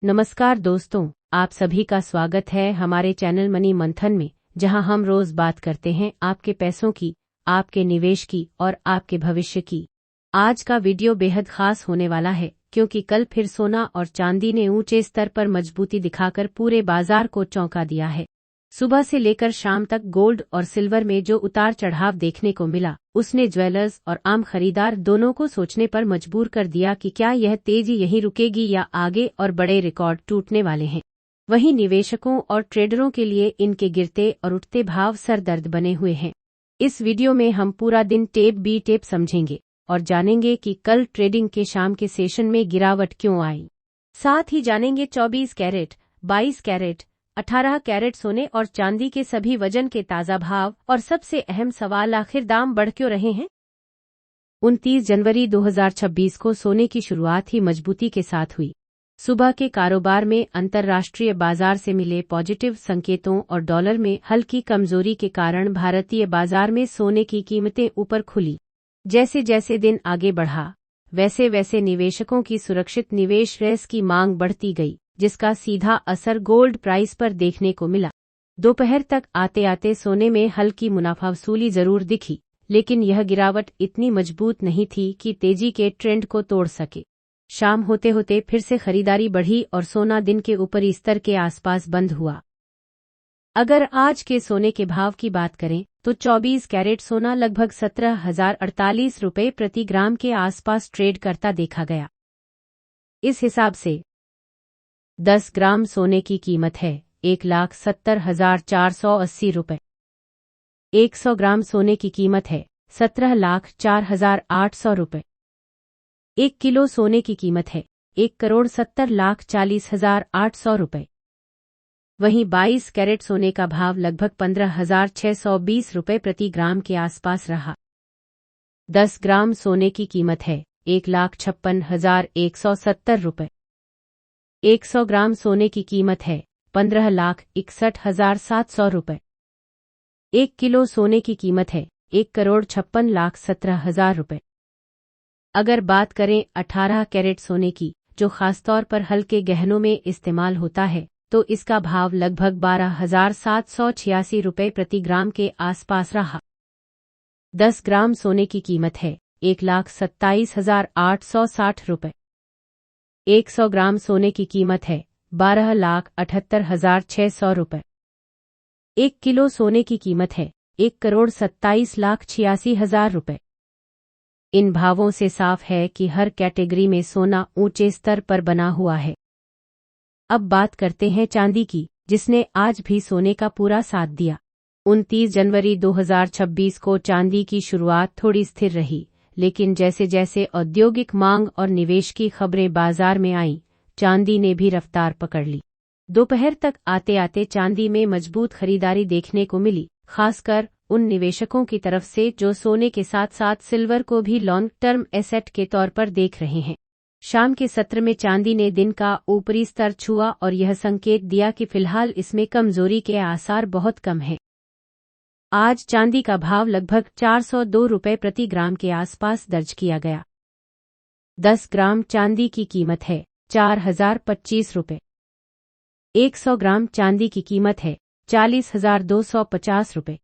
नमस्कार दोस्तों, आप सभी का स्वागत है हमारे चैनल मनी मंथन में, जहां हम रोज बात करते हैं आपके पैसों की, आपके निवेश की और आपके भविष्य की। आज का वीडियो बेहद खास होने वाला है क्योंकि कल फिर सोना और चांदी ने ऊंचे स्तर पर मजबूती दिखाकर पूरे बाजार को चौंका दिया है। सुबह से लेकर शाम तक गोल्ड और सिल्वर में जो उतार चढ़ाव देखने को मिला, उसने ज्वेलर्स और आम खरीदार दोनों को सोचने पर मजबूर कर दिया कि क्या यह तेजी यहीं रुकेगी या आगे और बड़े रिकॉर्ड टूटने वाले हैं। वहीं निवेशकों और ट्रेडरों के लिए इनके गिरते और उठते भाव सरदर्द बने हुए हैं। इस वीडियो में हम पूरा दिन टेप बी टेप समझेंगे और जानेंगे कि कल ट्रेडिंग के शाम के सेशन में गिरावट क्यों आई। साथ ही जानेंगे 24 कैरेट, 22 कैरेट, 18 कैरेट सोने और चांदी के सभी वजन के ताज़ा भाव और सबसे अहम सवाल, आखिर दाम बढ़ क्यों रहे हैं। 29 जनवरी 2026 को सोने की शुरुआत ही मजबूती के साथ हुई। सुबह के कारोबार में अंतर्राष्ट्रीय बाजार से मिले पॉजिटिव संकेतों और डॉलर में हल्की कमजोरी के कारण भारतीय बाजार में सोने की कीमतें ऊपर खुली। जैसे जैसे दिन आगे बढ़ा, वैसे वैसे निवेशकों की सुरक्षित निवेश रेस की मांग बढ़ती गई, जिसका सीधा असर गोल्ड प्राइस पर देखने को मिला। दोपहर तक आते आते सोने में हल्की मुनाफा वसूली जरूर दिखी, लेकिन यह गिरावट इतनी मजबूत नहीं थी कि तेजी के ट्रेंड को तोड़ सके। शाम होते होते फिर से खरीदारी बढ़ी और सोना दिन के ऊपरी स्तर के आसपास बंद हुआ। अगर आज के सोने के भाव की बात करें तो 24 कैरेट सोना लगभग 17,048 रुपये प्रति ग्राम के आसपास ट्रेड करता देखा गया। इस हिसाब से 10 ग्राम सोने की कीमत है 1,70,480 रुपये। 100 ग्राम सोने की कीमत है 17,04,800 रुपये। 1 किलो सोने की कीमत है 1,70,40,800 रुपये। वहीं 22 कैरेट सोने का भाव लगभग 15,620 रुपये प्रति ग्राम के आसपास रहा। 10 ग्राम सोने की कीमत है 1,56,170 रुपये। 100 ग्राम सोने की कीमत है 15,61,700 रुपये। 1 किलो सोने की कीमत है 1,56,17,000 रुपये। अगर बात करें 18 कैरेट सोने की, जो खासतौर पर हल्के गहनों में इस्तेमाल होता है, तो इसका भाव लगभग 12,786 रुपये प्रति ग्राम के आसपास रहा। 10 ग्राम सोने की कीमत है 1,27,860 रुपये। 100 ग्राम सोने की कीमत है 12,78,600 रुपये। 1 किलो सोने की कीमत है 1,27,86,000 रुपये। इन भावों से साफ है कि हर कैटेगरी में सोना ऊंचे स्तर पर बना हुआ है। अब बात करते हैं चांदी की, जिसने आज भी सोने का पूरा साथ दिया। 29 जनवरी 2026 को चांदी की शुरुआत थोड़ी स्थिर रही, लेकिन जैसे जैसे औद्योगिक मांग और निवेश की खबरें बाजार में आईं, चांदी ने भी रफ्तार पकड़ ली। दोपहर तक आते आते चांदी में मजबूत खरीदारी देखने को मिली, खासकर उन निवेशकों की तरफ से जो सोने के साथ साथ सिल्वर को भी लॉन्ग टर्म एसेट के तौर पर देख रहे हैं। शाम के सत्र में चांदी ने दिन का ऊपरी स्तर छुआ और यह संकेत दिया कि फिलहाल इसमें कमजोरी के आसार बहुत कम हैं। आज चांदी का भाव लगभग 402 रुपये प्रति ग्राम के आसपास दर्ज किया गया। 10 ग्राम चांदी की कीमत है 4,025 रुपये। 100 ग्राम चांदी की कीमत है 40,250 रुपये।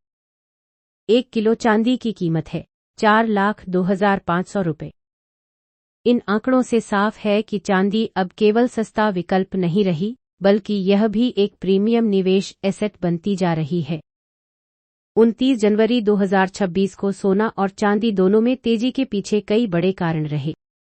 1 किलो चांदी की कीमत है 4,02,500 रुपये। इन आंकड़ों से साफ है कि चांदी अब केवल सस्ता विकल्प नहीं रही, बल्कि यह भी एक प्रीमियम निवेश एसेट बनती जा रही है। 29 जनवरी 2026 को सोना और चांदी दोनों में तेजी के पीछे कई बड़े कारण रहे।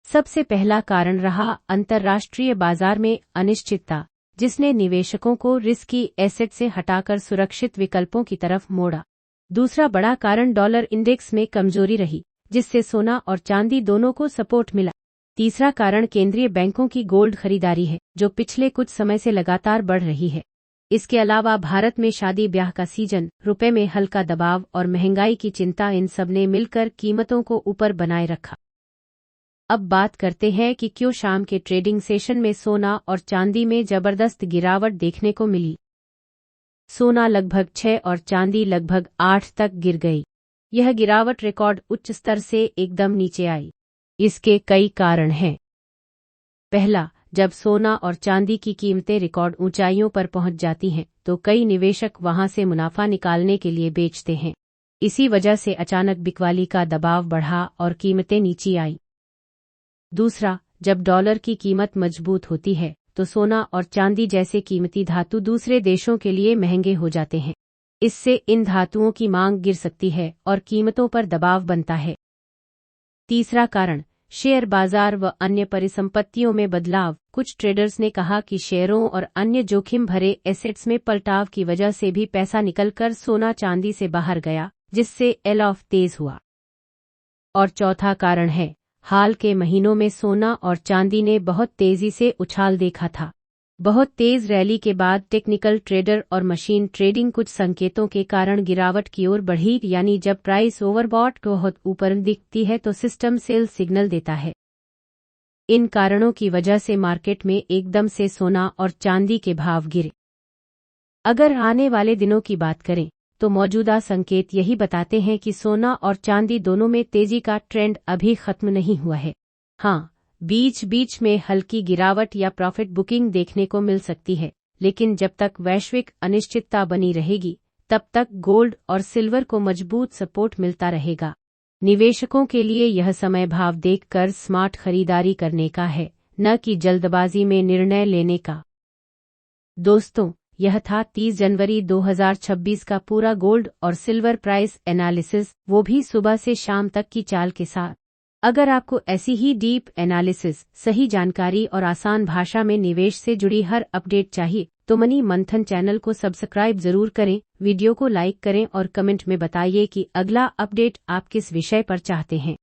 सबसे पहला कारण रहा अंतर्राष्ट्रीय बाजार में अनिश्चितता, जिसने निवेशकों को रिस्की एसेट से हटाकर सुरक्षित विकल्पों की तरफ मोड़ा। दूसरा बड़ा कारण डॉलर इंडेक्स में कमजोरी रही, जिससे सोना और चांदी दोनों को सपोर्ट मिला। तीसरा कारण केंद्रीय बैंकों की गोल्ड खरीदारी है, जो पिछले कुछ समय से लगातार बढ़ रही है। इसके अलावा भारत में शादी ब्याह का सीजन, रुपए में हल्का दबाव और महंगाई की चिंता, इन सब ने मिलकर कीमतों को ऊपर बनाए रखा। अब बात करते हैं कि क्यों शाम के ट्रेडिंग सेशन में सोना और चांदी में जबरदस्त गिरावट देखने को मिली। सोना लगभग 6 और चांदी लगभग 8 तक गिर गई। यह गिरावट रिकॉर्ड उच्च स्तर से एकदम नीचे आई। इसके कई कारण हैं। पहला, जब सोना और चांदी की कीमतें रिकॉर्ड ऊंचाइयों पर पहुंच जाती हैं तो कई निवेशक वहां से मुनाफा निकालने के लिए बेचते हैं। इसी वजह से अचानक बिकवाली का दबाव बढ़ा और कीमतें नीचे आई। दूसरा, जब डॉलर की कीमत मजबूत होती है तो सोना और चांदी जैसे कीमती धातु दूसरे देशों के लिए महंगे हो जाते हैं। इससे इन धातुओं की मांग गिर सकती है और कीमतों पर दबाव बनता है। तीसरा कारण, शेयर बाजार व अन्य परिसंपत्तियों में बदलाव। कुछ ट्रेडर्स ने कहा कि शेयरों और अन्य जोखिम भरे एसेट्स में पलटाव की वजह से भी पैसा निकलकर सोना चांदी से बाहर गया, जिससे एल ऑफ तेज हुआ। और चौथा कारण है, हाल के महीनों में सोना और चांदी ने बहुत तेजी से उछाल देखा था। बहुत तेज रैली के बाद टेक्निकल ट्रेडर और मशीन ट्रेडिंग कुछ संकेतों के कारण गिरावट की ओर बढ़ी, यानी जब प्राइस ओवरबॉट बहुत ऊपर दिखती है तो सिस्टम सेल सिग्नल देता है। इन कारणों की वजह से मार्केट में एकदम से सोना और चांदी के भाव गिरे। अगर आने वाले दिनों की बात करें तो मौजूदा संकेत यही बताते हैं कि सोना और चांदी दोनों में तेजी का ट्रेंड अभी खत्म नहीं हुआ है। हाँ, बीच बीच में हल्की गिरावट या प्रॉफिट बुकिंग देखने को मिल सकती है, लेकिन जब तक वैश्विक अनिश्चितता बनी रहेगी तब तक गोल्ड और सिल्वर को मजबूत सपोर्ट मिलता रहेगा। निवेशकों के लिए यह समय भाव देखकर स्मार्ट खरीदारी करने का है, न कि जल्दबाजी में निर्णय लेने का। दोस्तों, यह था 30 जनवरी 2026 का पूरा गोल्ड और सिल्वर प्राइस एनालिसिस, वो भी सुबह से शाम तक की चाल के साथ। अगर आपको ऐसी ही डीप एनालिसिस, सही जानकारी और आसान भाषा में निवेश से जुड़ी हर अपडेट चाहिए तो मनी मंथन चैनल को सब्सक्राइब जरूर करें, वीडियो को लाइक करें और कमेंट में बताइए कि अगला अपडेट आप किस विषय पर चाहते हैं।